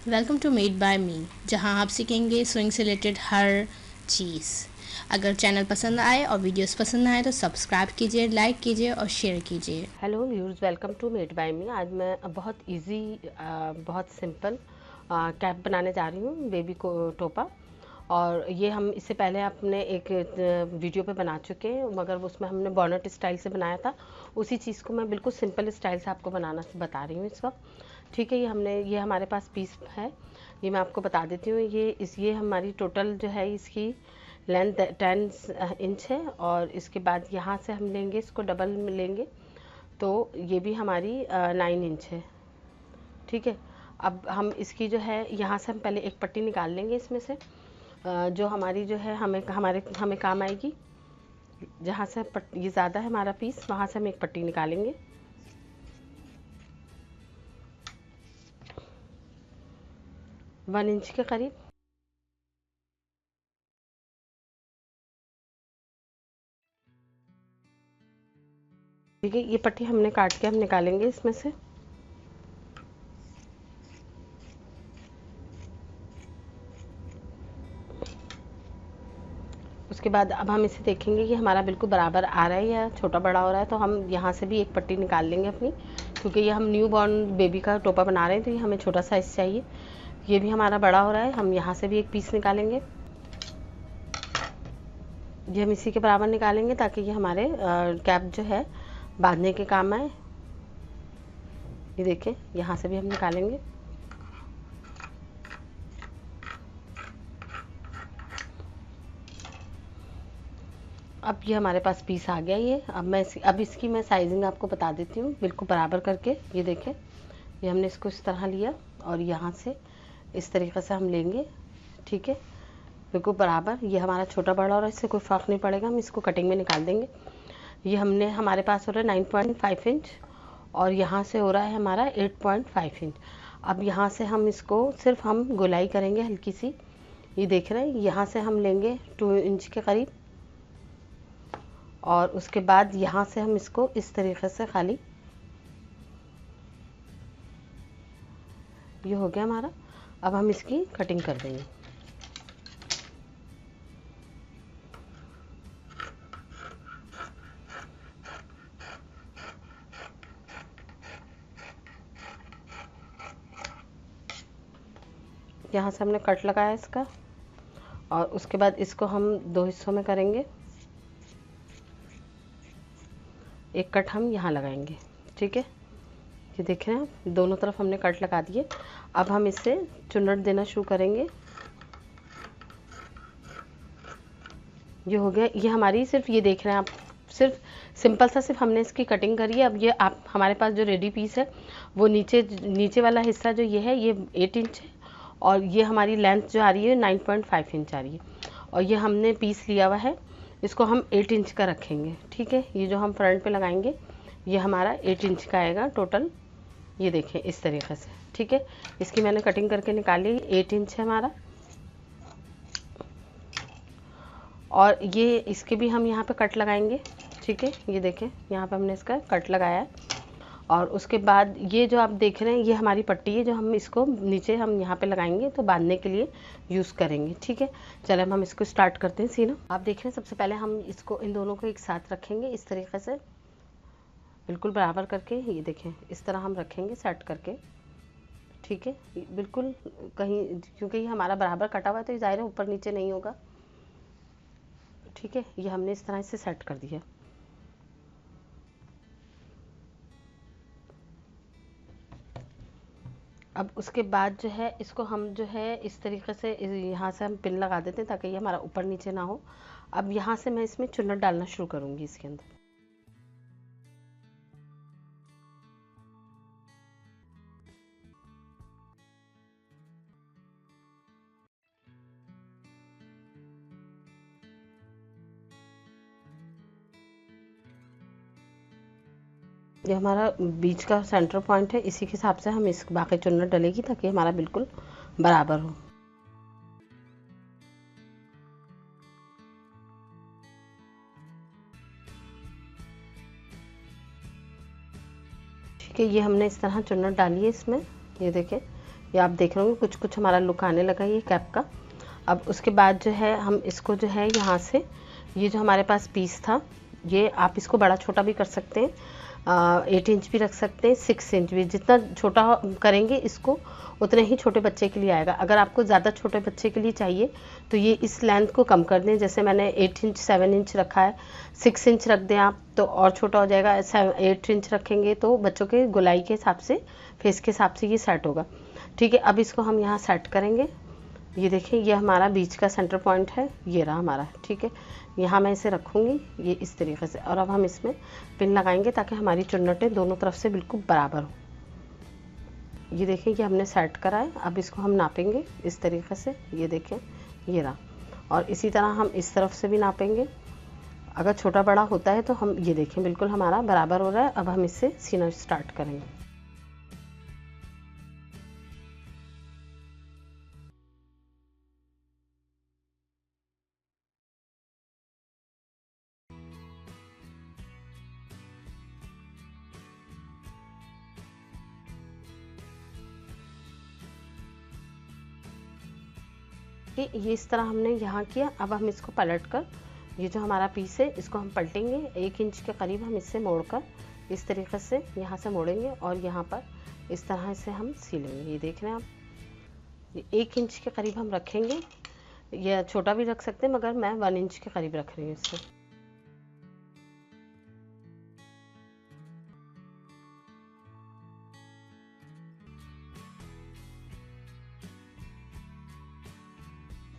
Welcome to made by मी, जहां आप सीखेंगे स्विंग से रिलेटेड हर चीज़। अगर चैनल पसंद आए और वीडियोस पसंद आए तो सब्सक्राइब कीजिए, लाइक कीजिए और शेयर कीजिए। Hello viewers, welcome to made by me. आज मैं बहुत इजी बहुत सिंपल कैप बनाने जा रही हूँ, बेबी को टोपा। और ये हम इससे पहले अपने एक वीडियो पे बना चुके हैं, मगर उसमें हमने बॉनेट स्टाइल से बनाया था। उसी चीज़ को मैं बिल्कुल सिंपल स्टाइल से आपको बनाना बता रही हूँ इस वक्त। ठीक है, ये हमारे पास पीस है, ये मैं आपको बता देती हूँ। ये हमारी टोटल जो है इसकी लेंथ 10 इंच है। और इसके बाद यहाँ से हम लेंगे, इसको डबल में लेंगे तो ये भी हमारी 9 इंच है। ठीक है, अब हम इसकी जो है यहाँ से हम पहले एक पट्टी निकाल लेंगे इसमें से, जो हमारी जो है हमें काम आएगी। जहाँ से ये ज़्यादा है हमारा पीस, वहाँ से हम एक पट्टी निकालेंगे। वन इंच के करीब। ठीक है, ये पट्टी हमने काट के हम निकालेंगे इसमें से। उसके बाद अब हम इसे देखेंगे कि हमारा बिल्कुल बराबर आ रहा है या छोटा बड़ा हो रहा है, तो हम यहाँ से भी एक पट्टी निकाल लेंगे अपनी, क्योंकि ये हम न्यू बॉर्न बेबी का टोपा बना रहे हैं तो ये हमें छोटा साइज़ चाहिए। ये भी हमारा बड़ा हो रहा है, हम यहाँ से भी एक पीस निकालेंगे। ये हम इसी के बराबर निकालेंगे ताकि ये हमारे कैप जो है बांधने के काम आए। ये देखें, यहाँ से भी हम निकालेंगे। अब ये हमारे पास पीस आ गया। ये अब इसकी मैं साइजिंग आपको बता देती हूँ बिल्कुल बराबर करके। ये देखें, ये हमने इसको इस तरह लिया और यहाँ से इस तरीके से हम लेंगे। ठीक है, बिल्कुल बराबर। ये हमारा छोटा बड़ा और इससे कोई फ़र्क नहीं पड़ेगा, हम इसको कटिंग में निकाल देंगे। ये हमारे पास हो रहा है 9.5 इंच और यहाँ से हो रहा है हमारा 8.5 इंच। अब यहाँ से हम इसको सिर्फ हम गोलाई करेंगे हल्की सी। ये देख रहे हैं, यहाँ से हम लेंगे 2 इंच के करीब और उसके बाद यहाँ से हम इसको इस तरीके से खाली, ये हो गया हमारा। अब हम इसकी कटिंग कर देंगे। यहाँ से हमने कट लगाया इसका और उसके बाद इसको हम 2 हिस्सों में करेंगे। एक कट हम यहाँ लगाएंगे। ठीक है, ये देख रहे हैं, दोनों तरफ हमने कट लगा दिए। अब हम इससे चुन्नट देना शुरू करेंगे। ये हो गया, ये हमारी सिर्फ, ये देख रहे हैं आप, सिर्फ सिंपल सा सिर्फ हमने इसकी कटिंग करी है। अब ये आप हमारे पास जो रेडी पीस है वो नीचे वाला हिस्सा जो ये है ये 8 इंच है और ये हमारी लेंथ जो आ रही है 9.5 इंच आ रही है। और ये हमने पीस लिया हुआ है, इसको हम 8 इंच का रखेंगे। ठीक है, ये जो हम फ्रंट पे लगाएंगे ये हमारा 8 इंच का आएगा टोटल। ये देखें इस तरीके से। ठीक है, इसकी मैंने कटिंग करके निकाली, 8 इंच है हमारा। और ये इसके भी हम यहाँ पे कट लगाएंगे। ठीक है, ये देखें, यहाँ पे हमने इसका कट लगाया है। और उसके बाद ये जो आप देख रहे हैं ये हमारी पट्टी है, जो हम इसको नीचे हम यहाँ पे लगाएंगे तो बांधने के लिए यूज़ करेंगे। ठीक है, चलो हम इसको स्टार्ट करते हैं सीना। आप देख रहे हैं, सबसे पहले हम इसको इन दोनों को एक साथ रखेंगे इस तरीके से, बिल्कुल बराबर करके। ये देखें, इस तरह हम रखेंगे सेट करके। ठीक है, बिल्कुल कहीं, क्योंकि ये हमारा बराबर कटा हुआ है तो ये ज़ाहिर है ऊपर नीचे नहीं होगा। ठीक है, ये हमने इस तरह से सेट कर दिया। अब उसके बाद जो है इसको हम जो है इस तरीके से यहाँ से हम पिन लगा देते हैं ताकि ये हमारा ऊपर नीचे ना हो। अब यहाँ से मैं इसमें चुन्नट डालना शुरू करूँगी इसके अंदर। ये हमारा बीच का सेंटर पॉइंट है, इसी के हिसाब से हम इस बाकी चुन्नट डलेगी ताकि हमारा बिल्कुल बराबर हो। ठीक है, ये हमने इस तरह चुन्नट डाली है इसमें। ये देखें, ये आप देख रहे होंगे कुछ कुछ हमारा लुक आने लगा ये कैप का। अब उसके बाद जो है हम इसको जो है यहाँ से, ये जो हमारे पास पीस था, ये आप इसको बड़ा छोटा भी कर सकते हैं, 8 इंच भी रख सकते हैं, 6 इंच भी। जितना छोटा करेंगे इसको उतने ही छोटे बच्चे के लिए आएगा। अगर आपको ज़्यादा छोटे बच्चे के लिए चाहिए तो ये इस लेंथ को कम कर दें। जैसे मैंने 8 इंच 7 इंच रखा है, 6 इंच रख दें आप तो और छोटा हो जाएगा। 8 इंच रखेंगे तो बच्चों के गोलाई के हिसाब से, फेस के हिसाब से ये सेट होगा। ठीक है, अब इसको हम यहाँ सेट करेंगे। ये देखिए, ये हमारा बीच का सेंटर पॉइंट है, ये रहा हमारा। ठीक है, यहाँ मैं इसे रखूँगी ये इस तरीके से, और अब हम इसमें पिन लगाएंगे ताकि हमारी चुन्नटें दोनों तरफ से बिल्कुल बराबर हो। ये देखिए, ये हमने सेट करा है। अब इसको हम नापेंगे इस तरीके से, ये देखें ये रहा। और इसी तरह हम इस तरफ से भी नापेंगे। अगर छोटा बड़ा होता है तो हम ये देखें बिल्कुल हमारा बराबर हो रहा है। अब हम इससे सीना स्टार्ट करेंगे। कि ये इस तरह हमने यहाँ किया। अब हम इसको पलट कर, ये जो हमारा पीस है इसको हम पलटेंगे 1 इंच के करीब। हम इससे मोड़कर इस तरीके से यहाँ से मोड़ेंगे और यहाँ पर इस तरह से हम सीलेंगे। ये देख रहे हैं आप, ये 1 इंच के करीब हम रखेंगे। या छोटा भी रख सकते हैं मगर मैं 1 इंच के करीब रख रही हूँ इससे।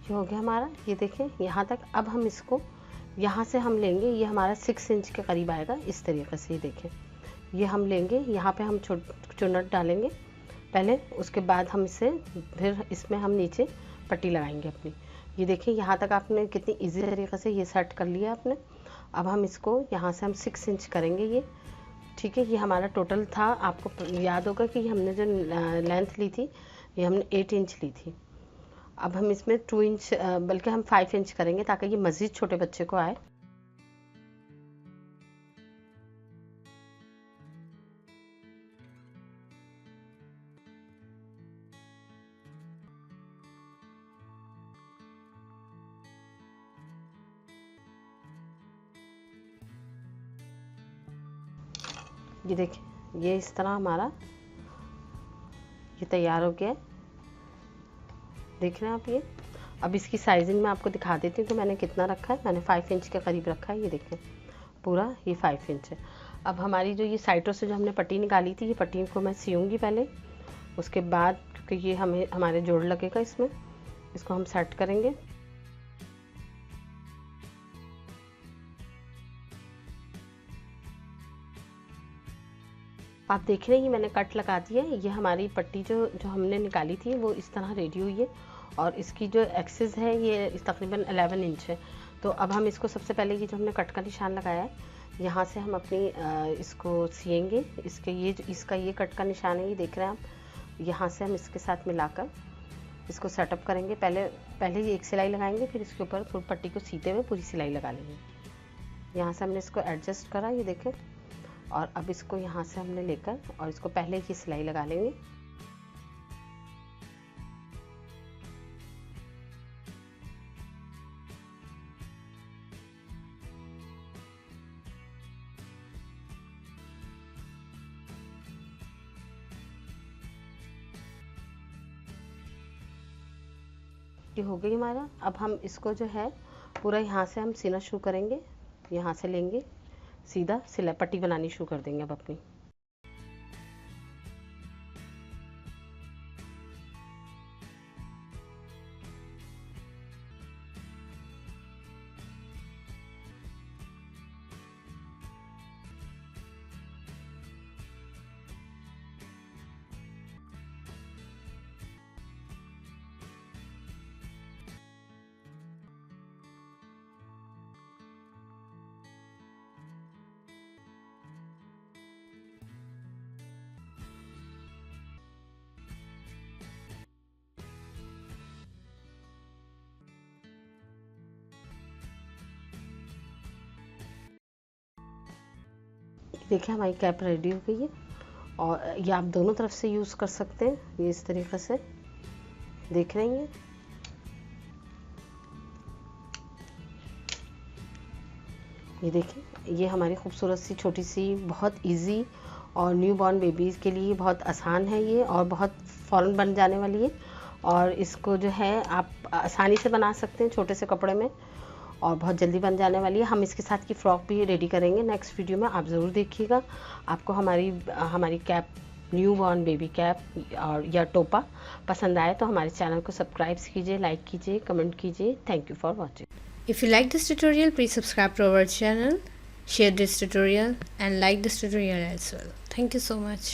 ये हो गया हमारा, ये देखें यहाँ तक। अब हम इसको यहाँ से हम लेंगे, ये हमारा 6 इंच के करीब आएगा इस तरीके से। ये देखें, ये हम लेंगे, यहाँ पे हम चुन्नट डालेंगे पहले, उसके बाद हम इसे फिर इसमें हम नीचे पट्टी लगाएंगे अपनी। ये देखिए, यहाँ तक आपने कितनी इजी तरीके से ये सेट कर लिया आपने। अब हम इसको यहाँ से हम 6 इंच करेंगे ये। ठीक है, ये हमारा टोटल था। आपको याद होगा कि हमने जो लेंथ ली थी ये हमने 8 इंच ली थी। अब हम इसमें 2 इंच बल्कि हम 5 इंच करेंगे ताकि ये मज़ीद छोटे बच्चे को आए। ये देखिए, ये इस तरह हमारा ये तैयार हो गया है। देख रहे हैं आप ये। अब इसकी साइजिंग मैं आपको दिखा देती हूँ। तो मैंने कितना रखा है, मैंने 5 इंच के करीब रखा है। ये देखें पूरा ये 5 इंच है। अब हमारी जो ये साइडों से जो हमने पट्टी निकाली थी, ये पट्टी को मैं सियूँगी पहले। उसके बाद क्योंकि ये हमें हमारे जोड़ लगेगा इसमें, इसको हम सेट करेंगे। आप देख रहे हैं, ये मैंने कट लगा दिया है। ये हमारी पट्टी जो हमने निकाली थी वो इस तरह रेडी हुई है। और इसकी जो एक्सिस है ये तकरीबन 11 इंच है। तो अब हम इसको सबसे पहले ये जो हमने कट का निशान लगाया है, यहाँ से हम अपनी इसको सिएंगे। इसका ये कट का निशान है, ये देख रहे हैं आप। यहाँ से हम इसके साथ मिलाकर इसको सेटअप करेंगे। पहले ये एक सिलाई लगाएंगे, फिर इसके ऊपर पूरी पट्टी को सीते हुए पूरी सिलाई लगा लेंगे। यहाँ से हमने इसको एडजस्ट करा, ये देखें। और अब इसको यहाँ से हमने लेकर और इसको पहले ही सिलाई लगा लेंगे। ये हो गई हमारा। अब हम इसको जो है पूरा यहाँ से हम सीना शुरू करेंगे। यहाँ से लेंगे सीधा सिलाई पट्टी बनानी शुरू कर देंगे अब अपनी। देखिए हमारी कैप रेडी हो गई है। और ये आप दोनों तरफ से यूज़ कर सकते हैं। ये इस तरीके से देख रही हैं। ये देखिए, ये हमारी खूबसूरत सी छोटी सी बहुत इजी और न्यू बॉर्न बेबीज़ के लिए बहुत आसान है ये, और बहुत फ़ौरन बन जाने वाली है। और इसको जो है आप आसानी से बना सकते हैं छोटे से कपड़े में, और बहुत जल्दी बन जाने वाली है। हम इसके साथ की फ़्रॉक भी रेडी करेंगे नेक्स्ट वीडियो में, आप ज़रूर देखिएगा। आपको हमारी cap, new born baby cap और या टोपा पसंद आए तो हमारे चैनल को सब्सक्राइब कीजिए, लाइक कीजिए, कमेंट कीजिए। Thank you for watching. If you like this tutorial, please subscribe to our channel, share this tutorial and like this tutorial as well. Thank you so much.